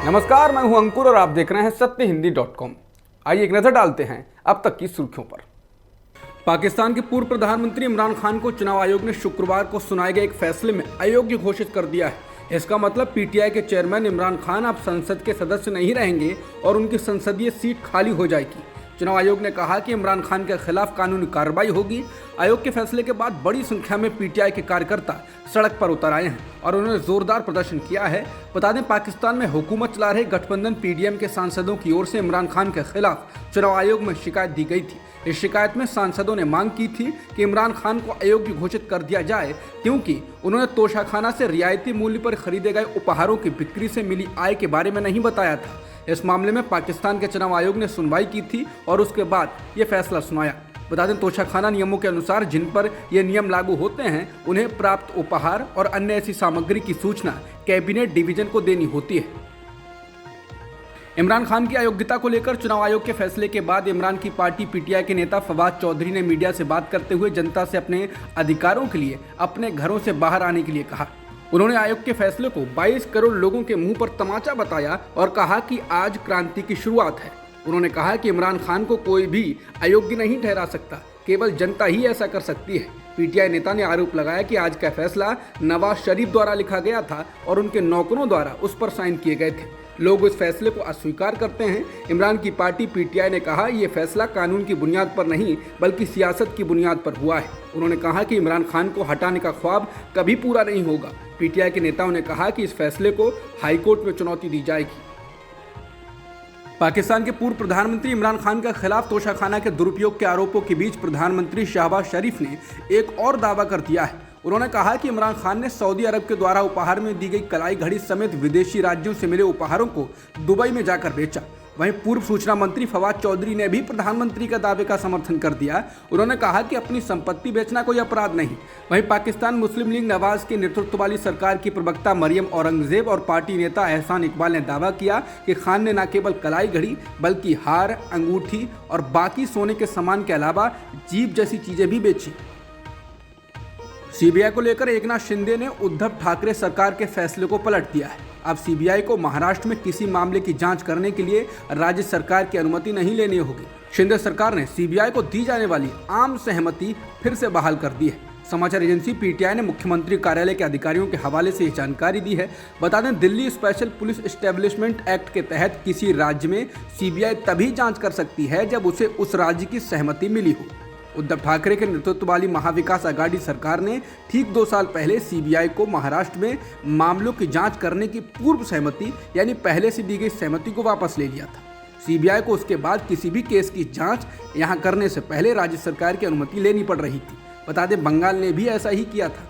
नमस्कार, मैं हूं अंकुर और आप देख रहे हैं सत्यहिंदी.com। आइए एक नजर डालते हैं अब तक की सुर्खियों पर। पाकिस्तान के पूर्व प्रधानमंत्री इमरान खान को चुनाव आयोग ने शुक्रवार को सुनाए गए एक फैसले में अयोग्य घोषित कर दिया है। इसका मतलब पीटीआई के चेयरमैन इमरान खान अब संसद के सदस्य नहीं रहेंगे और उनकी संसदीय सीट खाली हो जाएगी। चुनाव आयोग ने कहा कि इमरान खान के खिलाफ कानूनी कार्रवाई होगी। आयोग के फैसले के बाद बड़ी संख्या में पीटीआई के कार्यकर्ता सड़क पर उतर आए हैं और उन्होंने जोरदार प्रदर्शन किया है। बता दें, पाकिस्तान में हुकूमत चला रहे गठबंधन पीडीएम के सांसदों की ओर से इमरान खान के खिलाफ चुनाव आयोग में शिकायत दी गई थी। इस शिकायत में सांसदों ने मांग की थी कि इमरान खान को अयोग्य घोषित कर दिया जाए, क्योंकि उन्होंने तोशाखाना से रियायती मूल्य पर खरीदे गए उपहारों की बिक्री से मिली आय के बारे में नहीं बताया था। इस मामले में पाकिस्तान के चुनाव आयोग ने सुनवाई की थी और उसके बाद ये फैसला सुनाया। बता दें, तोशाखाना नियमों के अनुसार जिन पर ये नियम लागू होते हैं उन्हें प्राप्त उपहार और अन्य ऐसी सामग्री की सूचना कैबिनेट डिवीजन को देनी होती है। इमरान खान की अयोग्यता को लेकर चुनाव आयोग के फैसले के बाद इमरान की पार्टी पीटीआई के नेता फवाद चौधरी ने मीडिया से बात करते हुए जनता से अपने अधिकारों के लिए अपने घरों से बाहर आने के लिए कहा। उन्होंने आयोग के फैसले को 22 करोड़ लोगों के मुंह पर तमाचा बताया और कहा कि आज क्रांति की शुरुआत है। उन्होंने कहा कि इमरान खान को कोई भी अयोग्य नहीं ठहरा सकता, केवल जनता ही ऐसा कर सकती है। पीटीआई नेता ने आरोप लगाया कि आज का फैसला नवाज शरीफ द्वारा लिखा गया था और उनके नौकरों द्वारा उस पर साइन किए गए थे। लोग इस फैसले को अस्वीकार करते हैं। इमरान की पार्टी पीटीआई ने कहा ये फैसला कानून की बुनियाद पर नहीं बल्कि सियासत की बुनियाद पर हुआ है। उन्होंने कहा कि इमरान खान को हटाने का ख्वाब कभी पूरा नहीं होगा। पीटीआई के नेताओं ने कहा कि इस फैसले को हाईकोर्ट में चुनौती दी जाएगी। पाकिस्तान के पूर्व प्रधानमंत्री इमरान खान के खिलाफ तोशाखाना के दुरुपयोग के आरोपों के बीच प्रधानमंत्री शहबाज शरीफ ने एक और दावा कर दिया है। उन्होंने कहा कि इमरान खान ने सऊदी अरब के द्वारा उपहार में दी गई कलाई घड़ी समेत विदेशी राज्यों से मिले उपहारों को दुबई में जाकर बेचा। वहीं पूर्व सूचना मंत्री फवाद चौधरी ने भी प्रधानमंत्री का दावे का समर्थन कर दिया। उन्होंने कहा कि अपनी संपत्ति बेचना कोई अपराध नहीं। वहीं पाकिस्तान मुस्लिम लीग नवाज के नेतृत्व वाली सरकार की प्रवक्ता मरियम औरंगजेब और पार्टी नेता एहसान इकबाल ने दावा किया कि खान ने न केवल कलाई घड़ी बल्कि हार, अंगूठी और बाकी सोने के सामान के अलावा जीप जैसी चीजें भी बेची। सीबीआई को लेकर एकनाथ शिंदे ने उद्धव ठाकरे सरकार के फैसले को पलट दिया है। अब सीबीआई को महाराष्ट्र में किसी मामले की जांच करने के लिए राज्य सरकार की अनुमति नहीं लेनी होगी। शिंदे सरकार ने सीबीआई को दी जाने वाली आम सहमति फिर से बहाल कर दी है। समाचार एजेंसी पीटीआई ने मुख्यमंत्री कार्यालय के अधिकारियों के हवाले से यह जानकारी दी है। बता दें, Delhi special police establishment act के तहत किसी राज्य में सीबीआई तभी जांच कर सकती है जब उसे उस राज्य की सहमति मिली हो। उद्धव ठाकरे के नेतृत्व वाली महाविकास आघाड़ी सरकार ने ठीक 2 साल पहले सीबीआई को महाराष्ट्र में मामलों की जांच करने की पूर्व सहमति यानी पहले से दी गई सहमति को वापस ले लिया था। सीबीआई को उसके बाद किसी भी केस की जांच यहां करने से पहले राज्य सरकार की अनुमति लेनी पड़ रही थी। बता दें, बंगाल ने भी ऐसा ही किया था।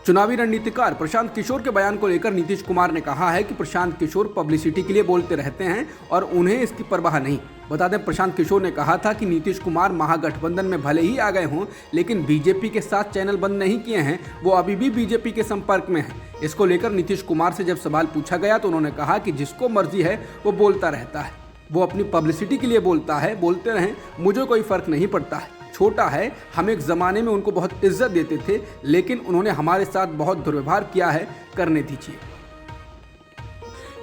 चुनावी रणनीतिकार प्रशांत किशोर के बयान को लेकर नीतीश कुमार ने कहा है कि प्रशांत किशोर पब्लिसिटी के लिए बोलते रहते हैं और उन्हें इसकी परवाह नहीं। बता दें, प्रशांत किशोर ने कहा था कि नीतीश कुमार महागठबंधन में भले ही आ गए हों लेकिन बीजेपी के साथ चैनल बंद नहीं किए हैं, वो अभी भी बीजेपी के संपर्क में हैं। इसको लेकर नीतीश कुमार से जब सवाल पूछा गया तो उन्होंने कहा कि जिसको मर्जी है वो बोलता रहता है, वो अपनी पब्लिसिटी के लिए बोलता है, बोलते रहें, मुझे कोई फर्क नहीं पड़ता है। छोटा है, हम एक ज़माने में उनको बहुत इज्जत देते थे लेकिन उन्होंने हमारे साथ बहुत दुर्व्यवहार किया है, करने दीजिए।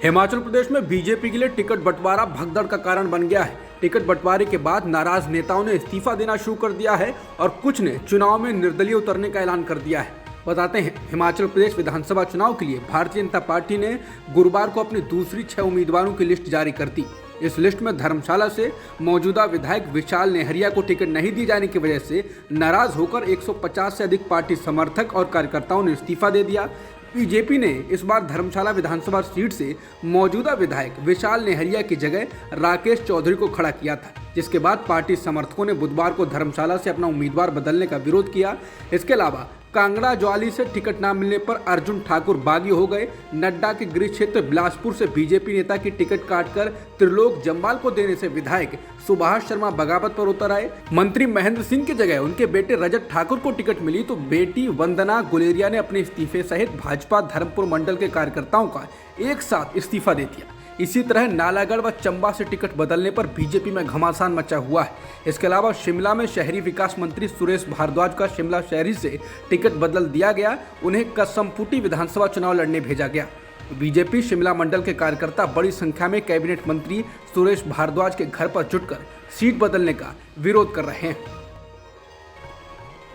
हिमाचल प्रदेश में बीजेपी के लिए टिकट बंटवारा भगदड़ का कारण बन गया है। टिकट बंटवारे के बाद नाराज नेताओं ने इस्तीफा देना शुरू कर दिया है और कुछ ने चुनाव में निर्दलीय उतरने का ऐलान कर दिया है। बताते हैं, हिमाचल प्रदेश विधानसभा चुनाव के लिए भारतीय जनता पार्टी ने गुरुवार को अपनी दूसरी 6 उम्मीदवारों की लिस्ट जारी कर दी। इस लिस्ट में धर्मशाला से मौजूदा विधायक विशाल नेहरिया को टिकट नहीं दी जाने की वजह से नाराज होकर 150 से अधिक पार्टी समर्थक और कार्यकर्ताओं ने इस्तीफा दे दिया। बीजेपी ने इस बार धर्मशाला विधानसभा सीट से मौजूदा विधायक विशाल नेहरिया की जगह राकेश चौधरी को खड़ा किया था, जिसके बाद पार्टी समर्थकों ने बुधवार को धर्मशाला से अपना उम्मीदवार बदलने का विरोध किया। इसके अलावा कांगड़ा ज्वाली से टिकट न मिलने पर अर्जुन ठाकुर बागी हो गए। नड्डा के गृह क्षेत्र बिलासपुर से बीजेपी नेता की टिकट काटकर त्रिलोक जम्वाल को देने से विधायक सुभाष शर्मा बगावत पर उतर आए। मंत्री महेंद्र सिंह की जगह उनके बेटे रजत ठाकुर को टिकट मिली तो बेटी वंदना गुलेरिया ने अपने इस्तीफे सहित भाजपा धर्मपुर मंडल के कार्यकर्ताओं का एक साथ इस्तीफा दे दिया। इसी तरह नालागढ़ व चंबा से टिकट बदलने पर बीजेपी में घमासान मचा हुआ है। इसके अलावा शिमला में शहरी विकास मंत्री सुरेश भारद्वाज का शिमला शहरी से टिकट बदल दिया गया। उन्हें कसमपुटी विधानसभा चुनाव लड़ने भेजा गया। बीजेपी शिमला मंडल के कार्यकर्ता बड़ी संख्या में कैबिनेट मंत्री सुरेश भारद्वाज के घर पर जुटकर सीट बदलने का विरोध कर रहे हैं।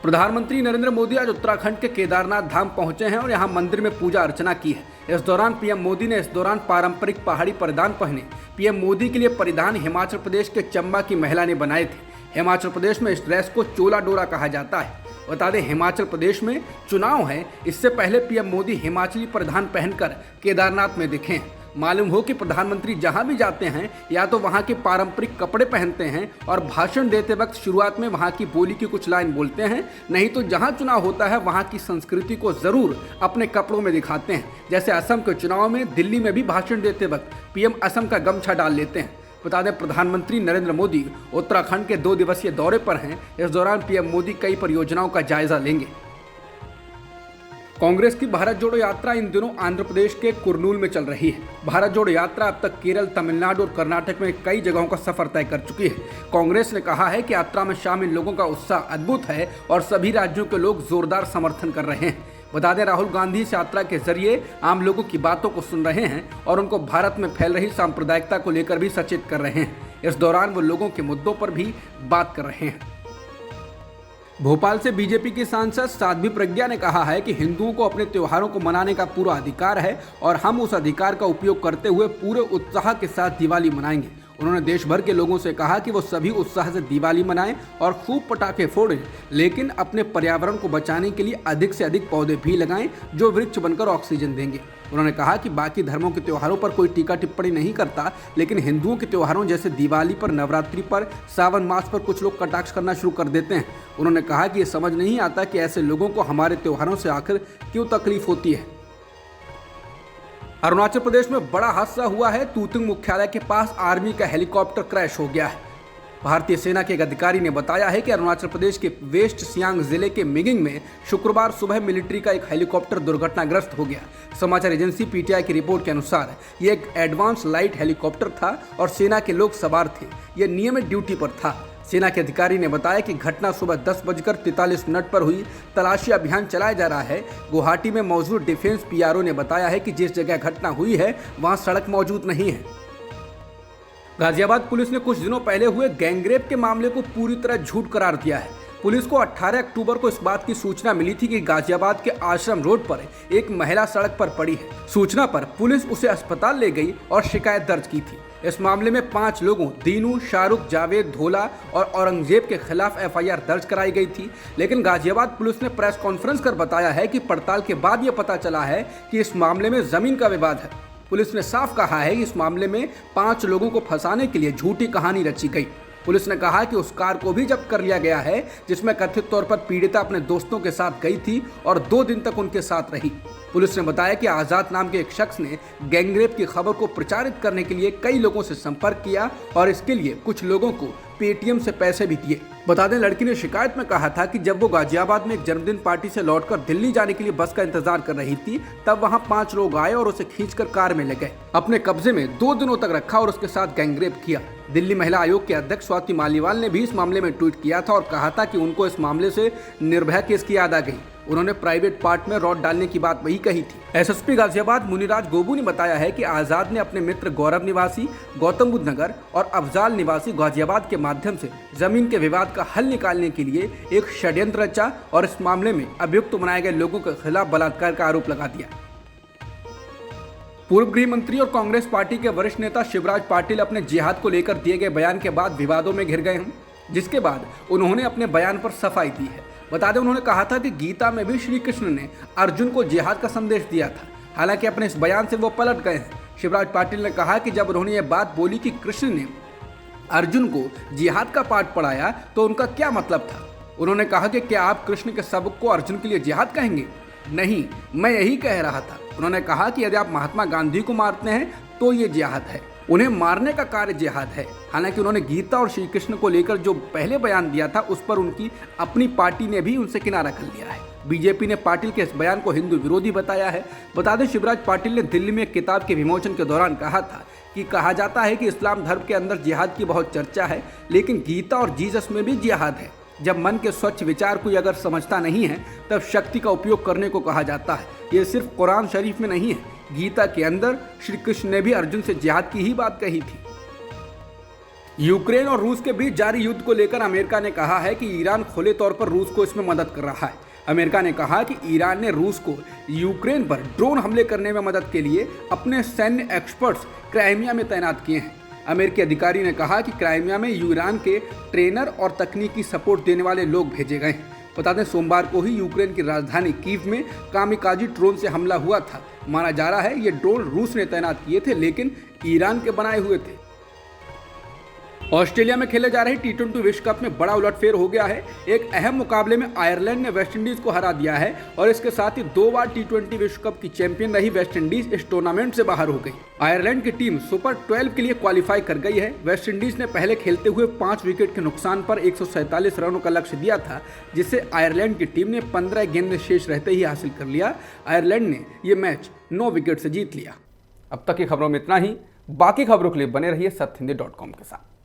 प्रधानमंत्री नरेंद्र मोदी आज उत्तराखंड के केदारनाथ धाम पहुंचे हैं और यहां मंदिर में पूजा अर्चना की है। इस दौरान पीएम मोदी ने पारंपरिक पहाड़ी परिधान पहने। पीएम मोदी के लिए परिधान हिमाचल प्रदेश के चंबा की महिला ने बनाए थे। हिमाचल प्रदेश में इस ड्रेस को चोला डोरा कहा जाता है। बता दें, हिमाचल प्रदेश में चुनाव है, इससे पहले पीएम मोदी हिमाचली परिधान पहनकर केदारनाथ में दिखे हैं। मालूम हो कि प्रधानमंत्री जहां भी जाते हैं या तो वहां के पारंपरिक कपड़े पहनते हैं और भाषण देते वक्त शुरुआत में वहां की बोली की कुछ लाइन बोलते हैं, नहीं तो जहां चुनाव होता है वहां की संस्कृति को जरूर अपने कपड़ों में दिखाते हैं। जैसे असम के चुनाव में दिल्ली में भी भाषण देते वक्त पीएम असम का गमछा डाल लेते हैं। बता दें, प्रधानमंत्री नरेंद्र मोदी उत्तराखंड के 2 दिवसीय दौरे पर हैं। इस दौरान पीएम मोदी कई परियोजनाओं का जायजा लेंगे। कांग्रेस की भारत जोड़ो यात्रा इन दिनों आंध्र प्रदेश के कुरनूल में चल रही है। भारत जोड़ो यात्रा अब तक केरल, तमिलनाडु और कर्नाटक में कई जगहों का सफर तय कर चुकी है। कांग्रेस ने कहा है कि यात्रा में शामिल लोगों का उत्साह अद्भुत है और सभी राज्यों के लोग जोरदार समर्थन कर रहे हैं। बता दें, राहुल गांधी इस यात्रा के जरिए आम लोगों की बातों को सुन रहे हैं और उनको भारत में फैल रही सांप्रदायिकता को लेकर भी सचेत कर रहे हैं। इस दौरान वो लोगों के मुद्दों पर भी बात कर रहे हैं। भोपाल से बीजेपी की सांसद साध्वी प्रज्ञा ने कहा है कि हिंदुओं को अपने त्योहारों को मनाने का पूरा अधिकार है और हम उस अधिकार का उपयोग करते हुए पूरे उत्साह के साथ दिवाली मनाएंगे। उन्होंने देश भर के लोगों से कहा कि वो सभी उत्साह से दिवाली मनाएं और खूब पटाखे फोड़ें, लेकिन अपने पर्यावरण को बचाने के लिए अधिक से अधिक पौधे भी लगाएं जो वृक्ष बनकर ऑक्सीजन देंगे। उन्होंने कहा कि बाकी धर्मों के त्योहारों पर कोई टीका टिप्पणी नहीं करता, लेकिन हिंदुओं के त्योहारों जैसे दिवाली पर, नवरात्रि पर, सावन मास पर कुछ लोग कटाक्ष करना शुरू कर देते हैं। उन्होंने कहा कि ये समझ नहीं आता कि ऐसे लोगों को हमारे त्योहारों से आखिर क्यों तकलीफ होती है। अरुणाचल प्रदेश में बड़ा हादसा हुआ है। तूतिंग मुख्यालय के पास आर्मी का हेलीकॉप्टर क्रैश हो गया है। भारतीय सेना के एक अधिकारी ने बताया है कि अरुणाचल प्रदेश के वेस्ट सियांग जिले के मिगिंग में शुक्रवार सुबह मिलिट्री का एक हेलीकॉप्टर दुर्घटनाग्रस्त हो गया। समाचार एजेंसी पीटीआई की रिपोर्ट के अनुसार ये एक एडवांस लाइट हेलीकॉप्टर था और सेना के लोग सवार थे। ये नियमित ड्यूटी पर था। सेना के अधिकारी ने बताया कि घटना सुबह 10:43 पर हुई। तलाशी अभियान चलाया जा रहा है। गुवाहाटी में मौजूद डिफेंस पीआरओ ने बताया है कि जिस जगह घटना हुई है वहां सड़क मौजूद नहीं है। गाजियाबाद पुलिस ने कुछ दिनों पहले हुए गैंगरेप के मामले को पूरी तरह झूठ करार दिया है। पुलिस को 18 अक्टूबर को इस बात की सूचना मिली थी कि गाजियाबाद के आश्रम रोड पर एक महिला सड़क पर पड़ी है। सूचना पर पुलिस उसे अस्पताल ले गई और शिकायत दर्ज की थी। इस मामले में 5 लोगों दीनू, शाहरुख, जावेद, धोला और औरंगजेब के खिलाफ एफआईआर दर्ज कराई गई थी। लेकिन गाजियाबाद पुलिस ने प्रेस कॉन्फ्रेंस कर बताया है कि पड़ताल के बाद यह पता चला है कि इस मामले में जमीन का विवाद है। पुलिस ने साफ कहा है कि इस मामले में 5 लोगों को फंसाने के लिए झूठी कहानी रची गई। पुलिस ने कहा कि उस कार को भी जब्त कर लिया गया है जिसमें कथित तौर पर पीड़िता अपने दोस्तों के साथ गई थी और 2 दिन तक उनके साथ रही। पुलिस ने बताया कि आजाद नाम के एक शख्स ने गैंगरेप की खबर को प्रचारित करने के लिए कई लोगों से संपर्क किया और इसके लिए कुछ लोगों को पेटीएम से पैसे भी दिए। बता दें, लड़की ने शिकायत में कहा था कि जब वो गाजियाबाद में एक जन्मदिन पार्टी से लौटकर दिल्ली जाने के लिए बस का इंतजार कर रही थी, तब वहां 5 लोग आए और उसे खींचकर कार में ले गए। अपने कब्जे में 2 दिनों तक रखा और उसके साथ गैंगरेप किया। दिल्ली महिला आयोग के अध्यक्ष स्वाति मालीवाल ने भी इस मामले में ट्वीट किया था और कहा था कि उनको इस मामले से निर्भया केस की याद आ गई। उन्होंने प्राइवेट पार्ट में रॉड डालने की बात वही कही थी। एसएसपी गाजियाबाद मुनिराज गोबू ने बताया है कि आजाद ने अपने मित्र गौरव निवासी गौतम बुद्ध नगर और अफजाल निवासी गाजियाबाद के माध्यम से जमीन के विवाद का हल निकालने के लिए एक षड्यंत्र रचा और इस मामले में अभियुक्त बनाए गए लोगों के खिलाफ बलात्कार का आरोप लगा दिया। पूर्व गृह मंत्री और कांग्रेस पार्टी के वरिष्ठ नेता शिवराज पाटिल अपने जिहाद को लेकर दिए गए बयान के बाद विवादों में घिर गए हैं, जिसके बाद उन्होंने अपने बयान पर सफाई दी है। बता दें, उन्होंने कहा था कि गीता में भी श्री कृष्ण ने अर्जुन को जिहाद का संदेश दिया था। हालांकि अपने इस बयान से वो पलट गए हैं। शिवराज पाटिल ने कहा कि जब उन्होंने ये बात बोली कि कृष्ण ने अर्जुन को जिहाद का पाठ पढ़ाया तो उनका क्या मतलब था। उन्होंने कहा कि क्या आप कृष्ण के सबक को अर्जुन के लिए जिहाद कहेंगे? नहीं, मैं यही कह रहा था। उन्होंने कहा कि यदि आप महात्मा गांधी को मारते हैं तो ये जिहाद है, उन्हें मारने का कार्य जिहाद है। हालांकि उन्होंने गीता और श्री कृष्ण को लेकर जो पहले बयान दिया था उस पर उनकी अपनी पार्टी ने भी उनसे किनारा कर लिया है। बीजेपी ने पाटिल के इस बयान को हिंदू विरोधी बताया है। बता दें, शिवराज पाटिल ने दिल्ली में एक किताब के विमोचन के दौरान कहा था कि कहा जाता है कि इस्लाम धर्म के अंदर जिहाद की बहुत चर्चा है, लेकिन गीता और जीसस में भी जिहाद है। जब मन के स्वच्छ विचार कोई अगर समझता नहीं है तब शक्ति का उपयोग करने को कहा जाता है। ये सिर्फ कुरान शरीफ में नहीं है, गीता के अंदर श्री कृष्ण ने भी अर्जुन से जिहाद की ही बात कही थी। यूक्रेन और रूस के बीच जारी युद्ध को लेकर अमेरिका ने कहा है कि ईरान खुले तौर पर रूस को इसमें मदद कर रहा है। अमेरिका ने कहा कि ईरान ने रूस को यूक्रेन पर ड्रोन हमले करने में मदद के लिए अपने सैन्य एक्सपर्ट्स क्राइमिया में तैनात किए हैं। अमेरिकी अधिकारी ने कहा कि क्राइमिया में ईरान के ट्रेनर और तकनीकी सपोर्ट देने वाले लोग भेजे गए हैं। बता दें, सोमवार को ही यूक्रेन की राजधानी कीव में कामिकाजी ड्रोन से हमला हुआ था। माना जा रहा है ये ड्रोन रूस ने तैनात किए थे, लेकिन ईरान के बनाए हुए थे। ऑस्ट्रेलिया में खेले जा रहे T20 विश्व कप में बड़ा उलटफेर हो गया है। एक अहम मुकाबले में आयरलैंड ने वेस्टइंडीज को हरा दिया है और इसके साथ ही 2 बार T20 विश्व कप की चैंपियन रही वेस्टइंडीज इस टूर्नामेंट से बाहर हो गई। आयरलैंड की टीम सुपर 12 के लिए क्वालिफाई कर गई है। वेस्टइंडीज ने पहले खेलते हुए 5 विकेट के नुकसान पर 147 रनों का लक्ष्य दिया था, जिसे आयरलैंड की टीम ने 15 गेंद शेष रहते ही हासिल कर लिया। आयरलैंड ने ये मैच 9 विकेट से जीत लिया। अब तक की खबरों में इतना ही। बाकी खबरों के लिए बने रहिए सत्यहिंदी.com के साथ।